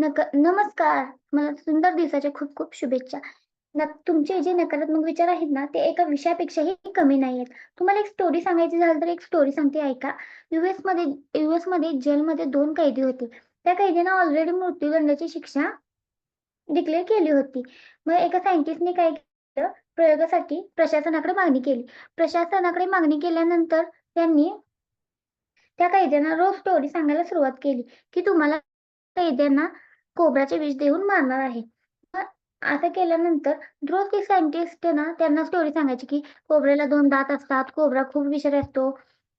नमस्कार. मला सुंदर दिवसाच्या खूप खूप शुभेच्छा. तुमचे जे नकारात्मक विचार आहेत ना, ते एका विषयापेक्षाही कमी नाहीयेत. तुम्हाला एक स्टोरी सांगायची झाली तर एक स्टोरी सांगते ऐका. यूएसमध्ये यूएसमध्ये जेलमध्ये 2 कैदी होते. त्या कैद्यांना ऑलरेडी मृत्यूदंडाची शिक्षा डिक्लेअर केली होती. मग एका सायंटिस्टने काय केलं, प्रयोगासाठी प्रशासनाकडे मागणी केली. प्रशासनाकडे मागणी केल्यानंतर त्यांनी त्या कैद्यांना रोज स्टोरी सांगायला सुरुवात केली, की तुम्हाला कैद्यांना कोब्राचे विष देऊन मारणार आहे. मग असं केल्यानंतर रोज ते सायंटिस्ट ना त्यांना स्टोरी सांगायची, की कोब्राला 2 दात असतात, कोब्रा खूप विषारी असतो.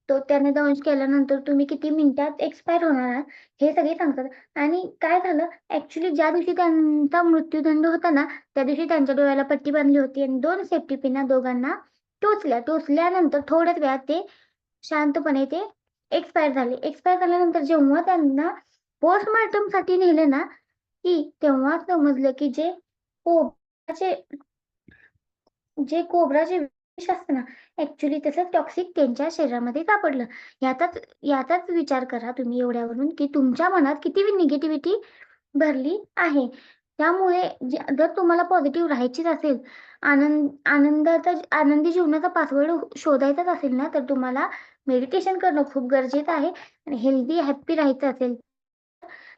तो त्याने दंश केल्यानंतर तुम्ही किती मिनिटात एक्सपायर होणार आहात, हे सगळे सांगतात. आणि काय झालं ॲक्चुअली ज्या दिवशी त्यांचा मृत्यूदंड होता ना, त्या दिवशी त्यांच्या डोळ्याला पट्टी बांधली होती आणि 2 सेफ्टी पिन दोघांना टोचल्या. टोचल्यानंतर थोड्याच वेळात ते शांतपणे ते एक्सपायर झाले. एक्सपायर झाल्यानंतर जेव्हा त्यांना पोस्टमॉर्टमसाठी नेले ना, की तेव्हा समजलं की कोब्राचे विष असतं ना, ॲक्चुअली त्याचं टॉक्सिक त्यांच्या शरीरामध्ये सापडलं. याचाच याचाच विचार करा तुम्ही एवढ्यावरून, की तुमच्या मनात किती निगेटिव्हिटी भरली आहे. त्यामुळे जर तुम्हाला पॉझिटिव्ह राहायचीच असेल, आनंदी जीवनाचा पासवर्ड शोधायचाच असेल ना, तर तुम्हाला मेडिटेशन करणं खूप गरजेचं आहे आणि हेल्दी, हॅपी राहायचं असेल,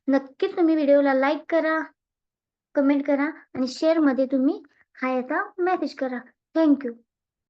नक्कीच तुम्ही व्हिडिओला लाईक करा, कमेंट करा आणि शेअरमध्ये तुम्ही हाय असा मेसेज करा. Thank you.